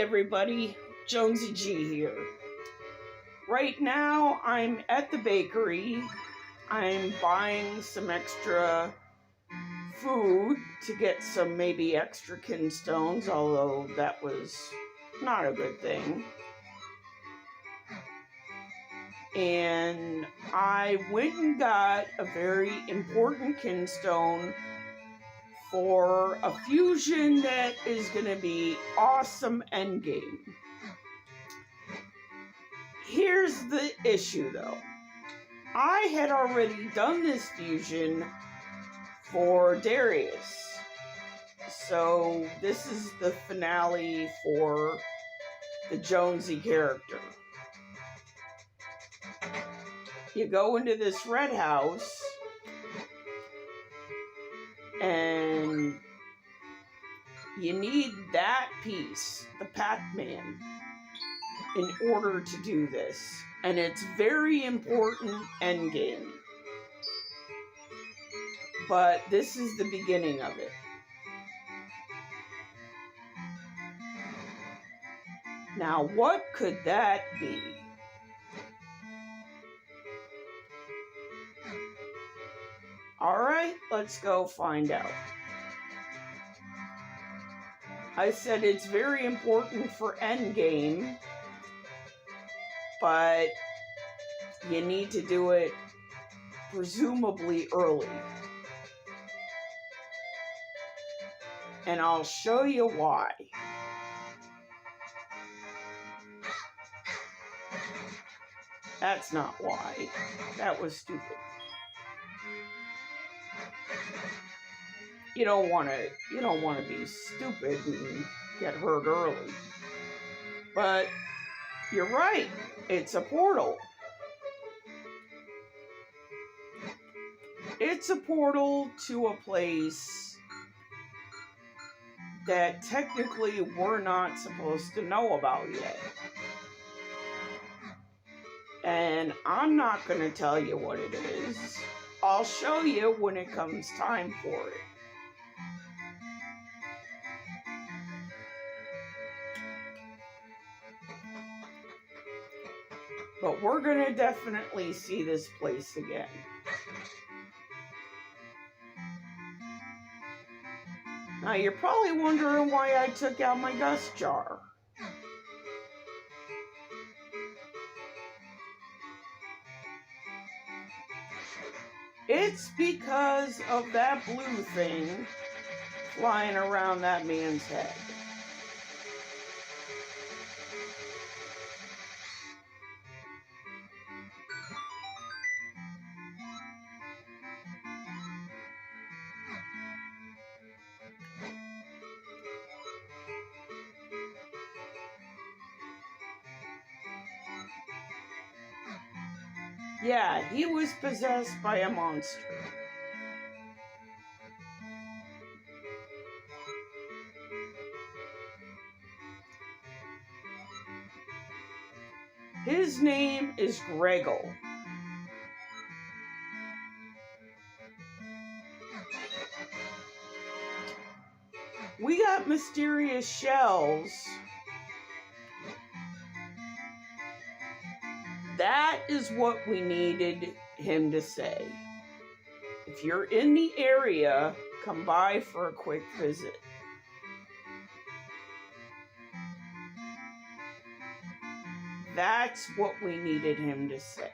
everybody, JonseyG here. Right now I'm at the bakery. I'm buying some extra food to get some maybe extra kinstones, although that was not a good thing. And I went and got a very important kinstone for a fusion that is going to be awesome endgame. Here's the issue though. I had already done this fusion for Darius. So this is the finale for the Jonesy character. You go into this red house and you need that piece, the Pac-Man, in order to do this. And it's very important endgame. But this is the beginning of it. Now, what could that be? Alright, let's go find out. I said it's very important for endgame, but you need to do it presumably early. And I'll show you why. That's not why. That was stupid. You don't want to be stupid and get hurt early. But you're right. It's a portal. It's a portal to a place that technically we're not supposed to know about yet. And I'm not going to tell you what it is. I'll show you when it comes time for it. But we're going to definitely see this place again. Now you're probably wondering why I took out my gust jar. It's because of that blue thing flying around that man's head. Yeah, he was possessed by a monster. His name is Greggle. We got mysterious shells. That is what we needed him to say. If you're in the area, come by for a quick visit. That's what we needed him to say.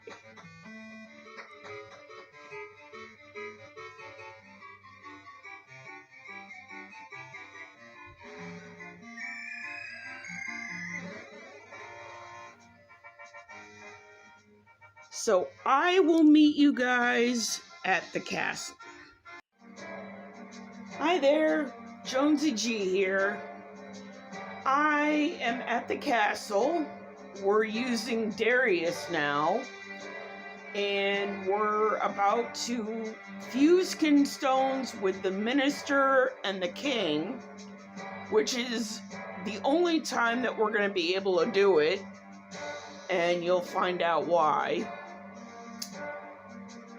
So I will meet you guys at the castle. Hi there, JonseyG here. I am at the castle. We're using Darius now. And we're about to fuse kinstones with the minister and the king, which is the only time that we're going to be able to do it. And you'll find out why.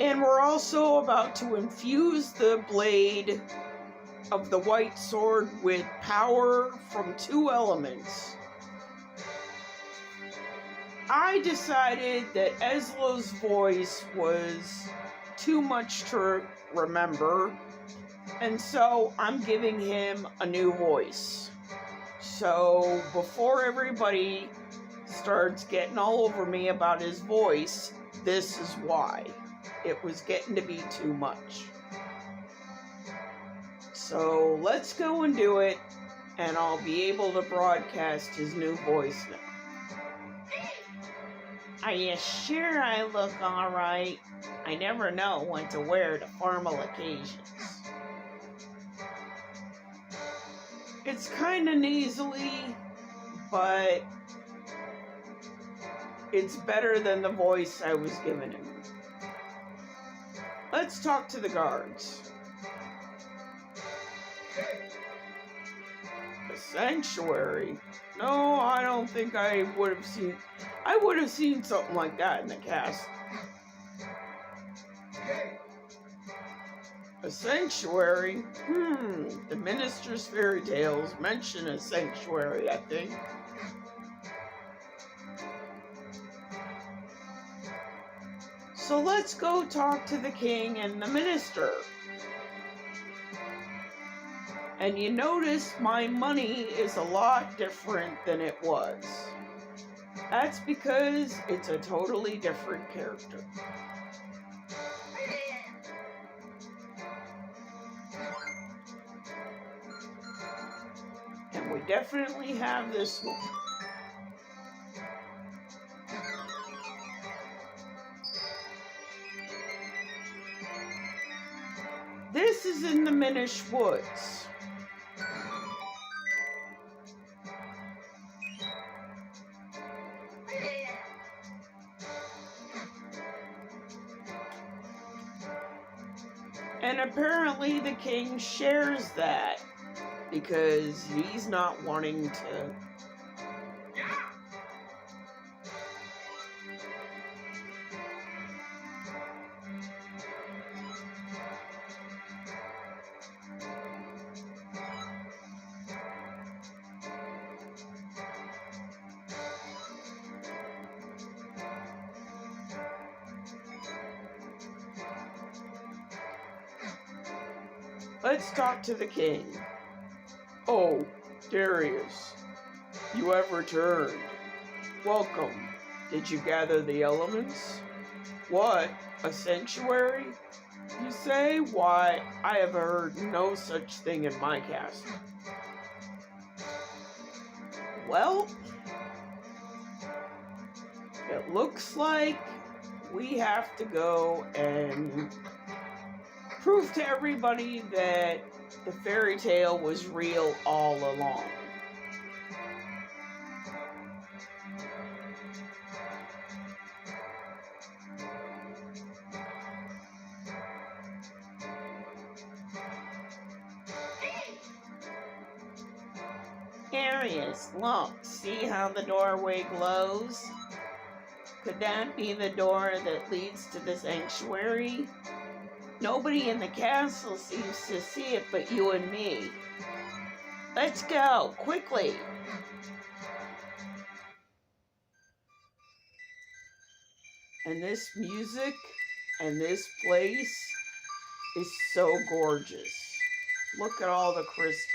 And we're also about to infuse the blade of the white sword with power from 2 elements. I decided that Eslo's voice was too much to remember, and so I'm giving him a new voice. So before everybody starts getting all over me about his voice, this is why. It was getting to be too much. So let's go and do it, and I'll be able to broadcast his new voice now. Are you sure I look alright? I never know when to wear to formal occasions. It's kind of nasally, but it's better than the voice I was giving him. Let's talk to the guards. A sanctuary? No, I don't think I would have seen... I would have seen something like that in the castle. A sanctuary? The minister's fairy tales mention a sanctuary, I think. So let's go talk to the king and the minister. And you notice my money is a lot different than it was. That's because it's a totally different character. And we definitely have this one. This is in the Minish woods. And apparently the king shares that because he's not wanting to. Let's talk to the king. Oh, Darius, you have returned. Welcome. Did you gather the elements? What? A sanctuary? You say? Why, I have heard no such thing in my castle. Well, it looks like we have to go and prove to everybody that the fairy tale was real all along. Darius, look, see how the doorway glows? Could that be the door that leads to the sanctuary? Nobody in the castle seems to see it but you and me. Let's go, quickly! And this music and this place is so gorgeous. Look at all the crystals.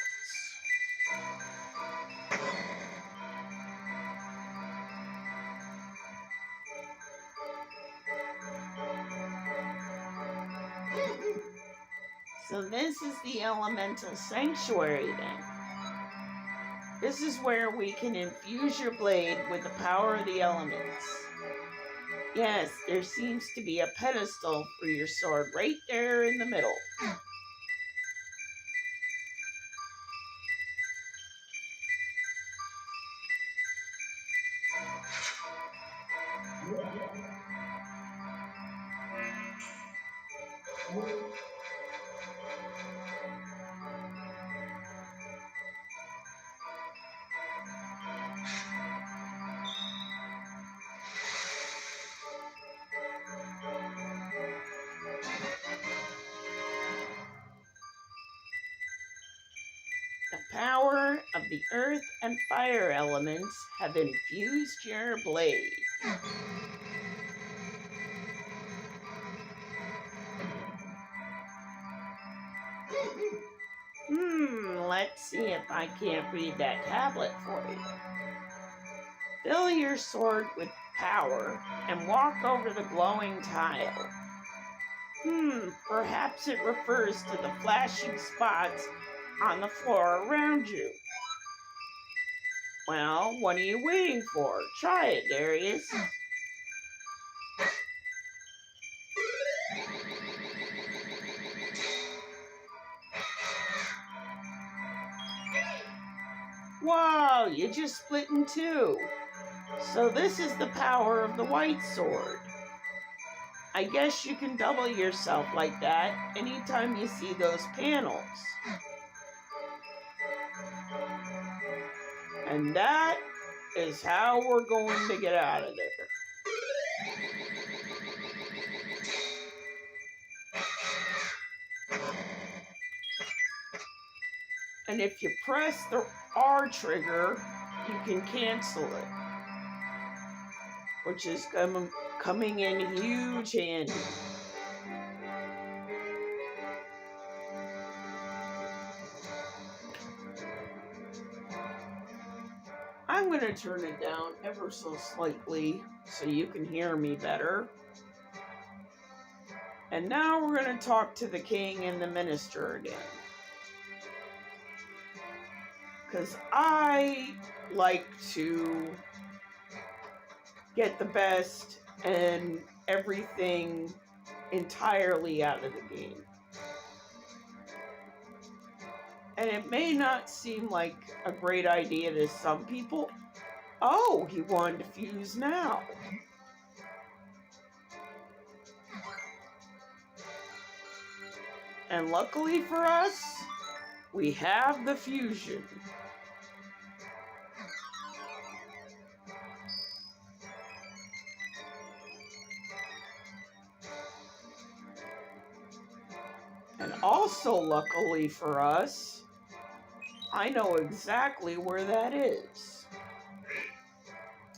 So this is the elemental sanctuary then. This is where we can infuse your blade with the power of the elements. Yes, there seems to be a pedestal for your sword right there in the middle. The power of the earth and fire elements have infused your blade. Let's see if I can't read that tablet for you. Fill your sword with power and walk over the glowing tile. Perhaps it refers to the flashing spots on the floor around you. Well, what are you waiting for? Try it, Darius. Wow, you just split in two. So this is the power of the white sword. I guess you can double yourself like that anytime you see those panels. And that is how we're going to get out of there. And if you press the R trigger, you can cancel it, which is coming in huge handy. I'm going to turn it down ever so slightly so you can hear me better. And now we're going to talk to the king and the minister again. Because I like to get the best and everything entirely out of the game. And it may not seem like a great idea to some people. Oh, he wanted to fuse now. And luckily for us, we have the fusion. And also luckily for us, I know exactly where that is.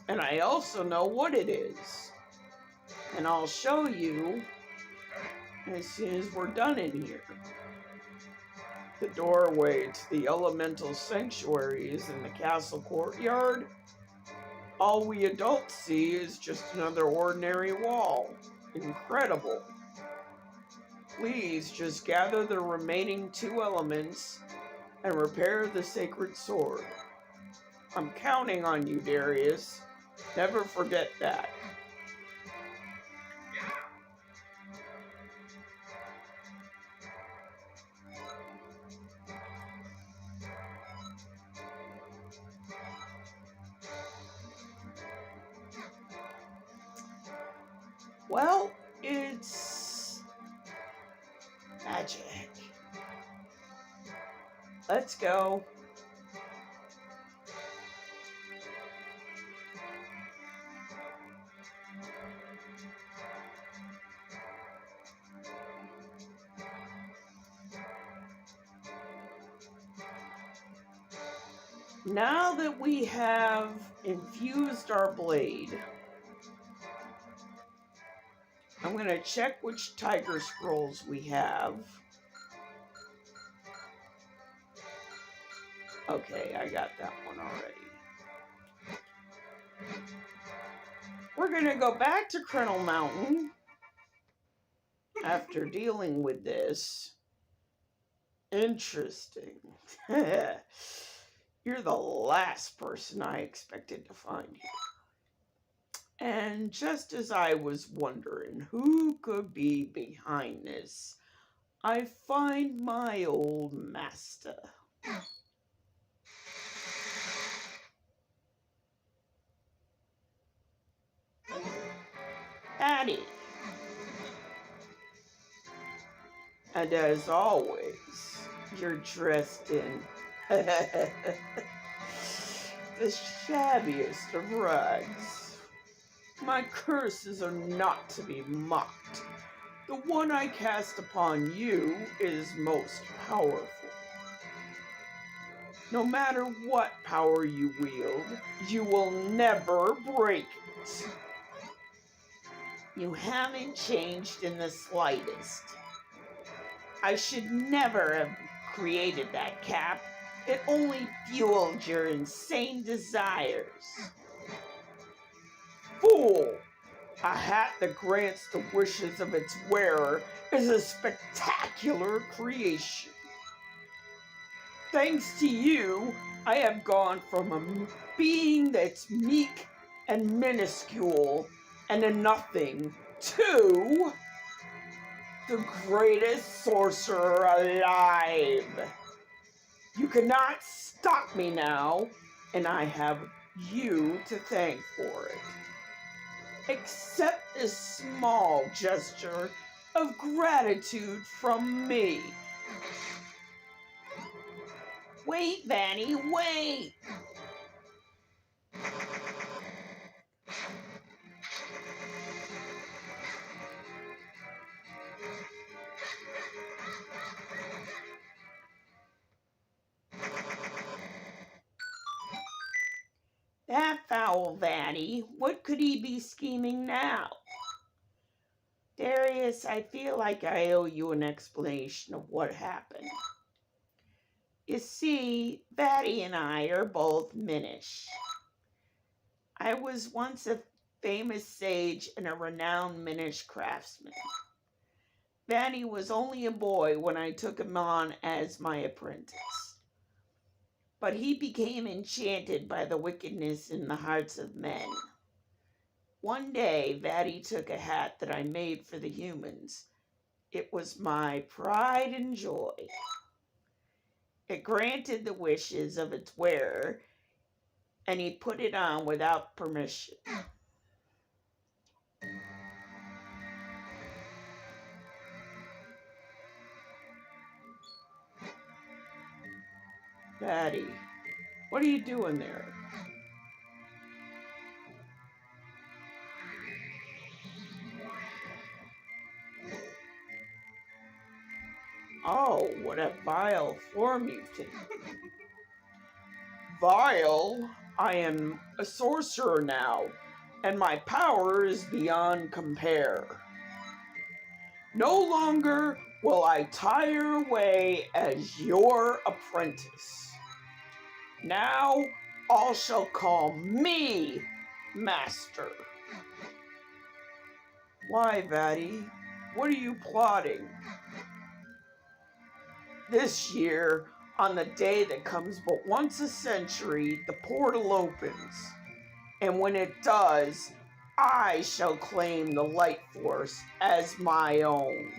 And I also know what it is. And I'll show you as soon as we're done in here. The doorway to the elemental sanctuary is in the castle courtyard. All we adults see is just another ordinary wall. Incredible. Please just gather the remaining 2 elements and repair the sacred sword. I'm counting on you, Darius. Never forget that. Well, it's magic. Let's go. Now that we have infused our blade, I'm going to check which tiger scrolls we have. Okay, I got that one already. We're going to go back to Crennel Mountain after dealing with this. Interesting. You're the last person I expected to find here. And just as I was wondering who could be behind this, I find my old master. Patty. And as always, you're dressed in the shabbiest of rags. My curses are not to be mocked. The one I cast upon you is most powerful. No matter what power you wield, you will never break it. You haven't changed in the slightest. I should never have created that cap. It only fueled your insane desires. Fool! A hat that grants the wishes of its wearer is a spectacular creation. Thanks to you, I have gone from a being that's meek and minuscule and a nothing to the greatest sorcerer alive. You cannot stop me now, and I have you to thank for it. Accept this small gesture of gratitude from me. Wait, Vanny, wait! That foul Vanny, what could he be scheming now? Darius, I feel like I owe you an explanation of what happened. You see, Vatty and I are both Minish. I was once a famous sage and a renowned Minish craftsman. Vatty was only a boy when I took him on as my apprentice. But he became enchanted by the wickedness in the hearts of men. One day, Vatty took a hat that I made for the humans. It was my pride and joy. It granted the wishes of its wearer, and he put it on without permission. Vatty, what are you doing there? Oh, what a vile form you've taken. Vile? I am a sorcerer now, and my power is beyond compare. No longer will I tire away as your apprentice. Now all shall call me master. Why, Vatty? What are you plotting? This year, on the day that comes but once a century, the portal opens. And when it does, I shall claim the light force as my own.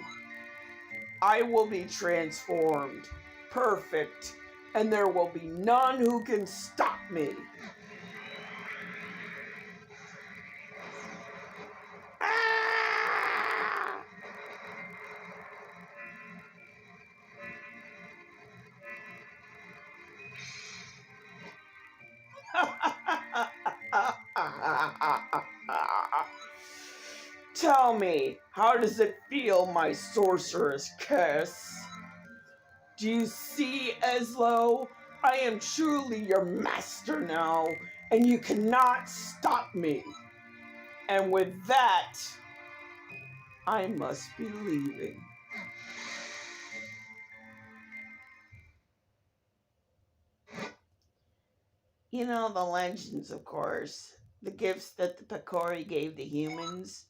I will be transformed, perfect, and there will be none who can stop me. Tell me, how does it feel, my sorceress kiss? Do you see, Eslo? I am truly your master now, and you cannot stop me. And with that, I must be leaving. You know the legends, of course. The gifts that the Picori gave the humans.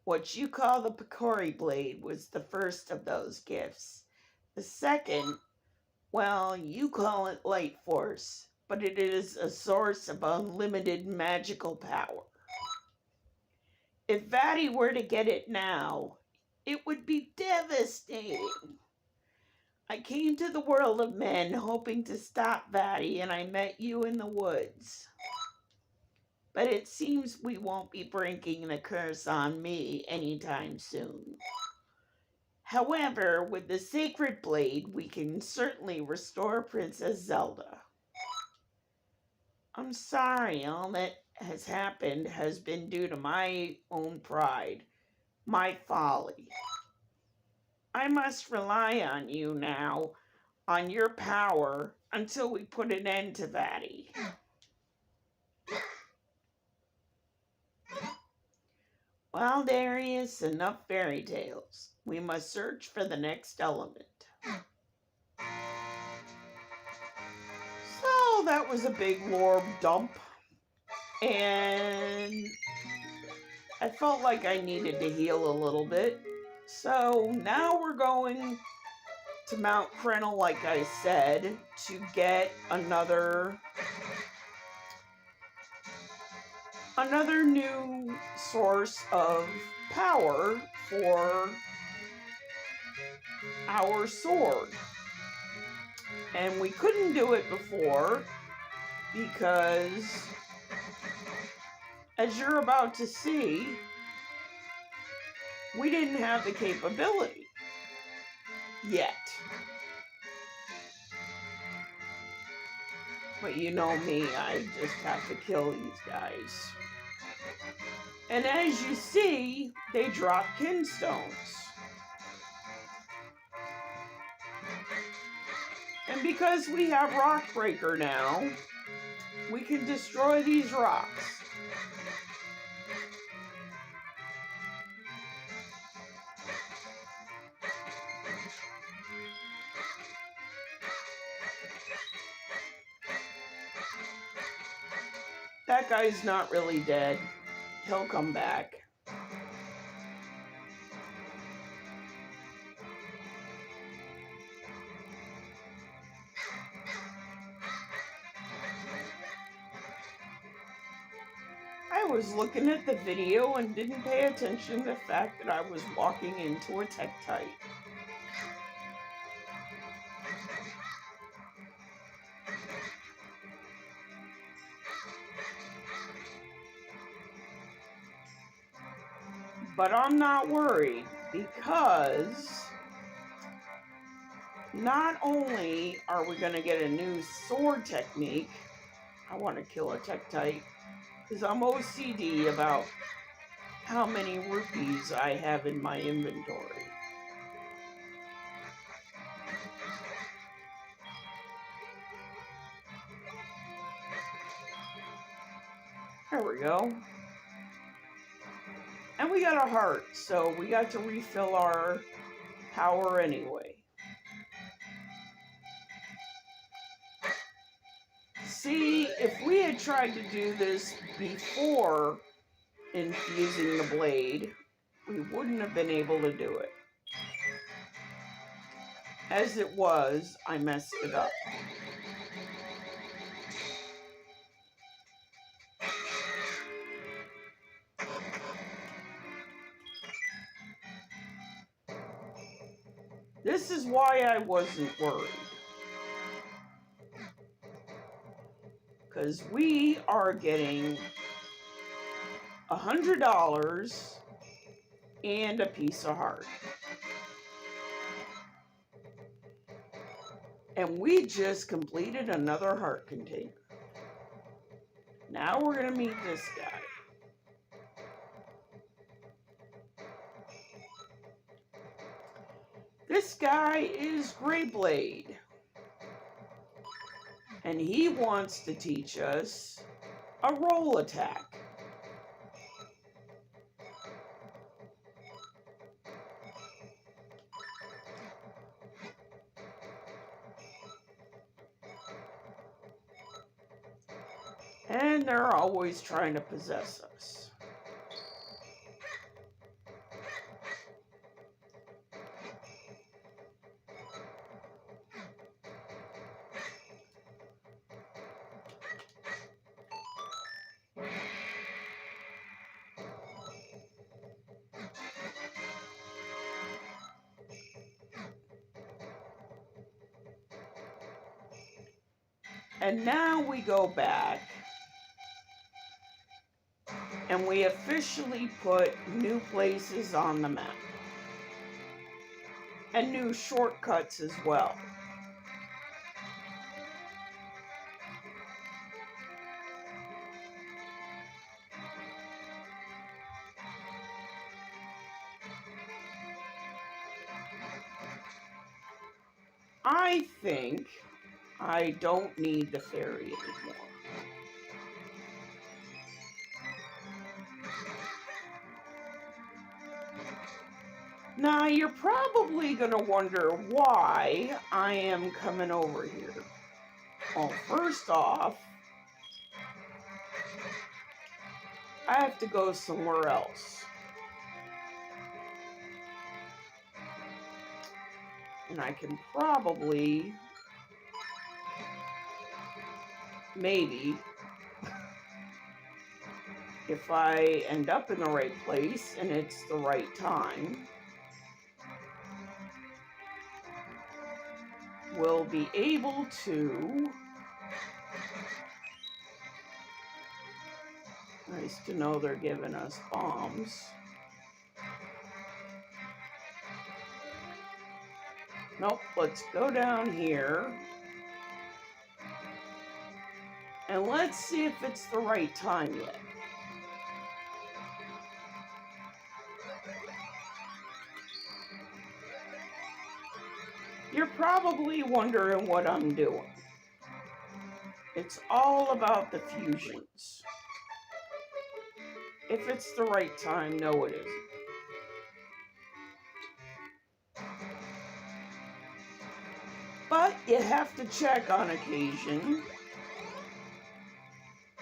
What you call the Picori blade was the first of those gifts. The second, well, you call it light force, but it is a source of unlimited magical power. If Vatty were to get it now, it would be devastating. I came to the world of men hoping to stop Vatty, and I met you in the woods. But it seems we won't be breaking the curse on me anytime soon. However, with the Sacred Blade, we can certainly restore Princess Zelda. I'm sorry, all that has happened has been due to my own pride, my folly. I must rely on you now. on your power until we put an end to Vatty. Well, Darius, enough fairy tales. We must search for the next element. So that was a big lore dump. And I felt like I needed to heal a little bit. So now we're going to Mount Krennel, like I said, to get another new source of power for our sword. And we couldn't do it before because, as you're about to see, we didn't have the capability yet. But you know me, I just have to kill these guys. And as you see, they drop kinstones. And because we have Rockbreaker now, we can destroy these rocks. That guy's not really dead. He'll come back. I was looking at the video and didn't pay attention to the fact that I was walking into a Tektite. But I'm not worried because not only are we going to get a new sword technique, I want to kill a Tektite because I'm OCD about how many rupees I have in my inventory. There we go. And we got a heart, so we got to refill our power anyway. See, if we had tried to do this before infusing the blade, we wouldn't have been able to do it. As it was, I messed it up. This is why I wasn't worried. Because we are getting $100 and a piece of heart. And we just completed another heart container. Now we're going to meet this guy. This guy is Greyblade. And he wants to teach us a roll attack. And they're always trying to possess us. And now we go back and we officially put new places on the map. And new shortcuts as well. I think I don't need the fairy anymore. Now, you're probably going to wonder why I am coming over here. Well, first off, I have to go somewhere else. And I can probably, maybe, if I end up in the right place and it's the right time, we'll be able to. Nice to know they're giving us bombs. Nope, let's go down here. And let's see if it's the right time yet. You're probably wondering what I'm doing. It's all about the fusions. If it's the right time, no, it isn't. But you have to check on occasion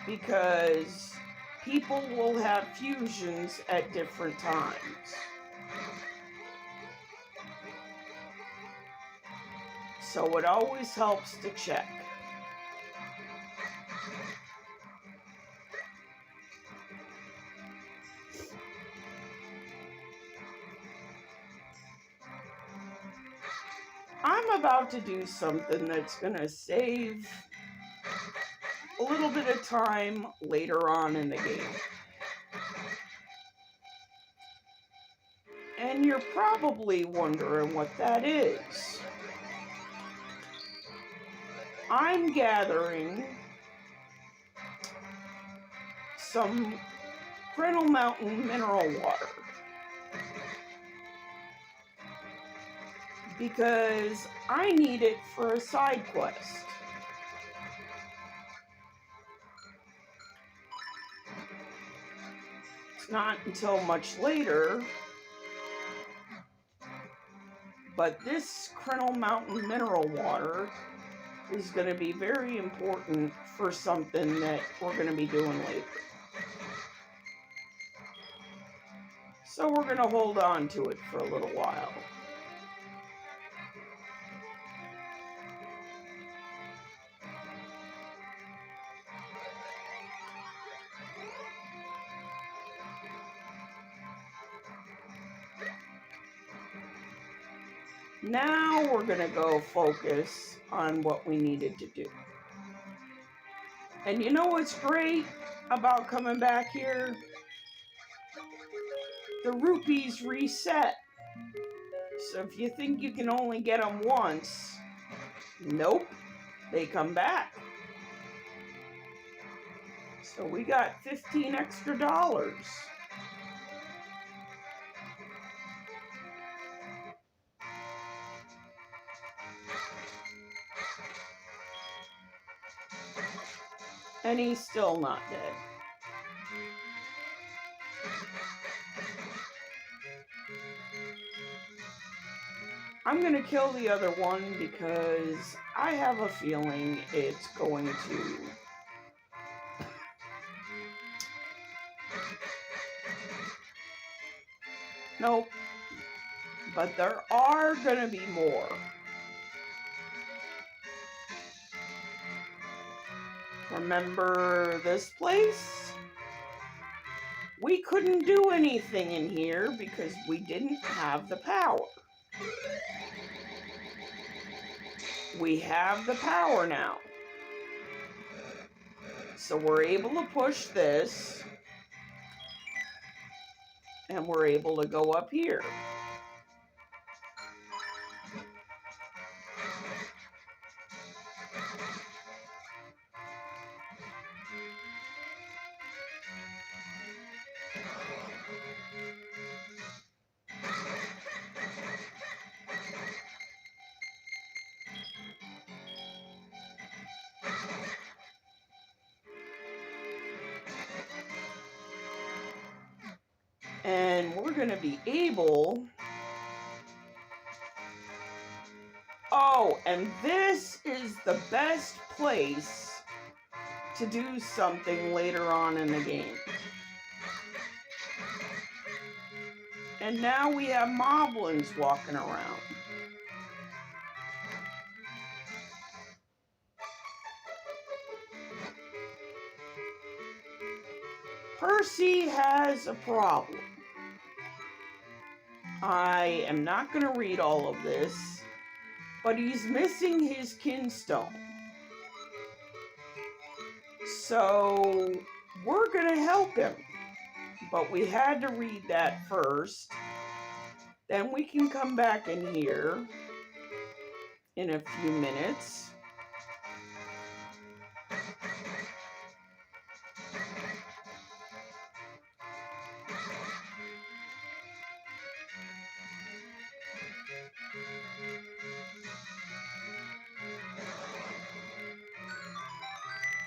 because people will have fusions at different times. So it always helps to check. I'm about to do something that's going to save a little bit of time later on in the game. And you're probably wondering what that is. I'm gathering some Crystal Mountain mineral water because I need it for a side quest. It's not until much later, but this Crystal Mountain mineral water is going to be very important for something that we're going to be doing later. So we're going to hold on to it for a little while. Now we're going to go focus on what we needed to do. And you know what's great about coming back here? The rupees reset. So if you think you can only get them once, nope, they come back. So we got 15 extra dollars. And he's still not dead. I'm going to kill the other one because I have a feeling it's going to... Nope. But there are going to be more. Remember this place? We couldn't do anything in here because we didn't have the power. We have the power now. So we're able to push this. And we're able to go up here. we're going to be able... Oh, and this is the best place to do something later on in the game. And now we have moblins walking around. Percy has a problem. I am not going to read all of this, but he's missing his kinstone. So we're going to help him. But we had to read that first. Then we can come back in here in a few minutes.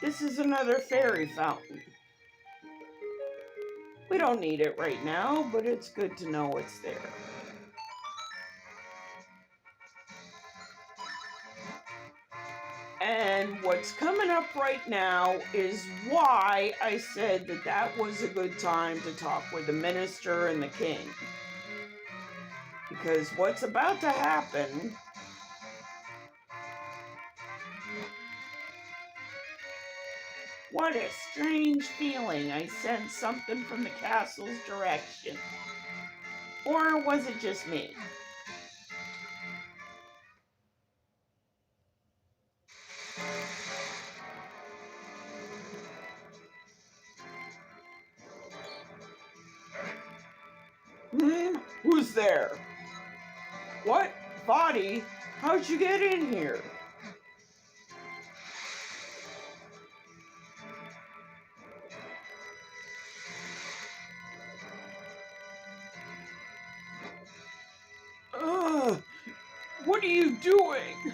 This is another fairy fountain. We don't need it right now, but it's good to know it's there. And what's coming up right now is why I said that that was a good time to talk with the minister and the king. Because what's about to happen what a strange feeling. I sensed something from the castle's direction. Or was it just me? Who's there? What? Body? How'd you get in here? What are you doing?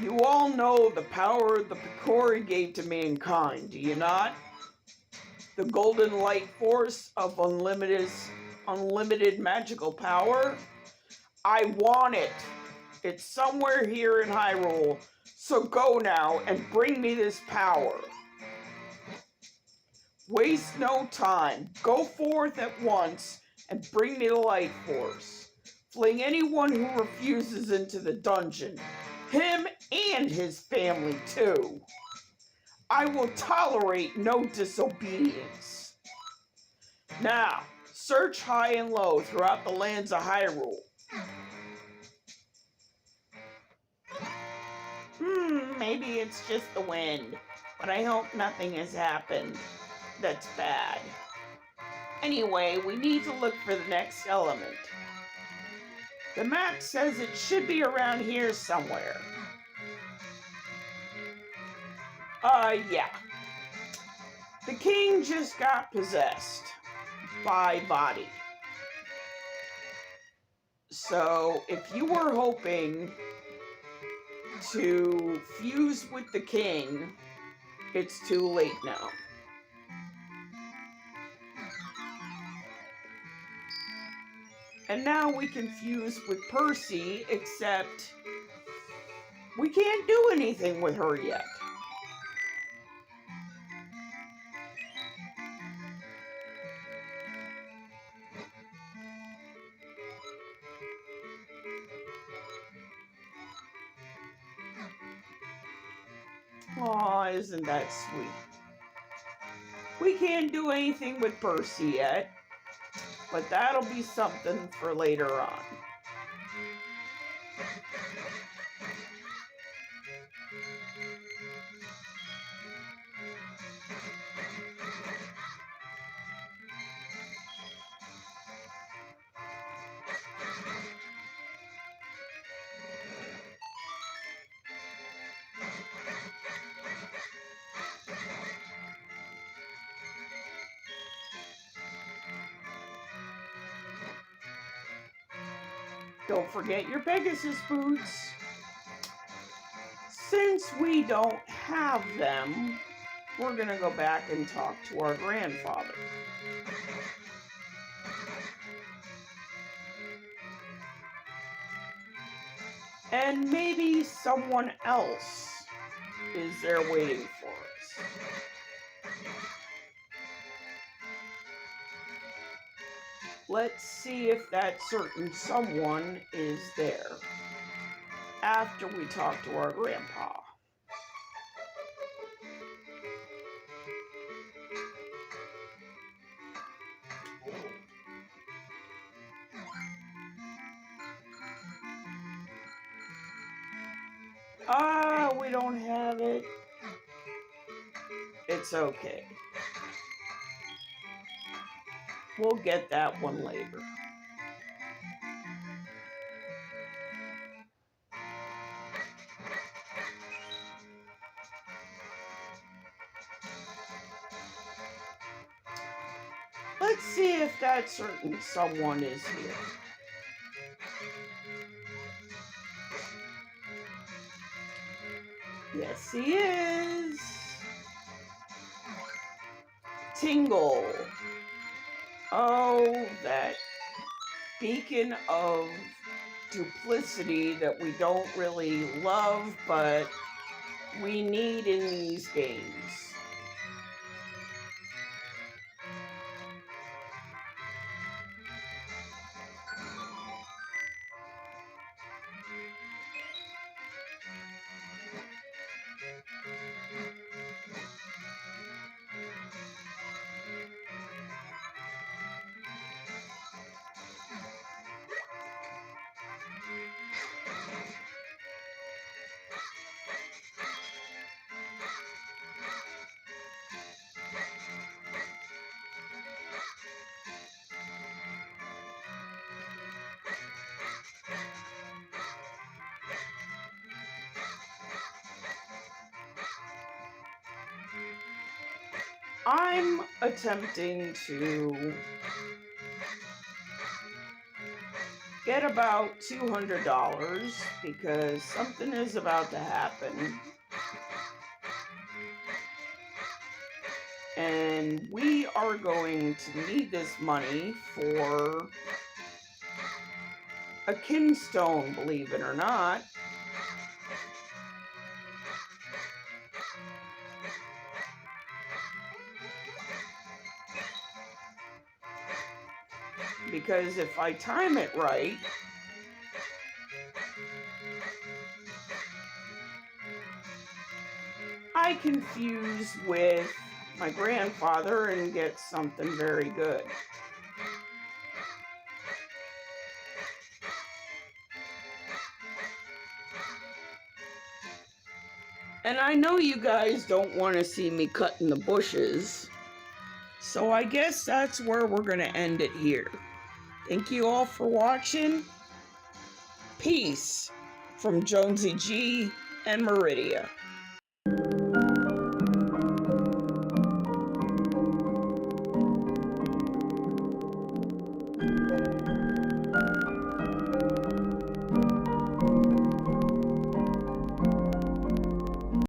You all know the power the Picori gave to mankind, do you not? The golden light force of unlimited magical power? I want it. It's somewhere here in Hyrule. So go now and bring me this power. Waste no time. Go forth at once and bring me the light force. Fling anyone who refuses into the dungeon. Him and his family too. I will tolerate no disobedience. Now, search high and low throughout the lands of Hyrule. Maybe it's just the wind, but I hope nothing has happened that's bad. Anyway, we need to look for the next element. The map says it should be around here somewhere. Yeah. The king just got possessed by Body. So, if you were hoping to fuse with the king, it's too late now. And now we can fuse with Percy, except we can't do anything with her yet. Aw, isn't that sweet? We can't do anything with Percy yet, but that'll be something for later on. Don't forget your Pegasus boots. Since we don't have them, we're going to go back and talk to our grandfather. And maybe someone else is there waiting for us. Let's see if that certain someone is there after we talk to our grandpa. We don't have it. It's okay. We'll get that one later. Let's see if that certain someone is here. Yes, he is. Tingle. Oh, that beacon of duplicity that we don't really love, but we need in these games. I'm attempting to get about $200 because something is about to happen. And we are going to need this money for a kinstone, believe it or not. Because if I time it right, I can fuse with my grandfather and get something very good. And I know you guys don't want to see me cutting the bushes, so I guess that's where we're going to end it here. Thank you all for watching. Peace from JonseyG and Meridia.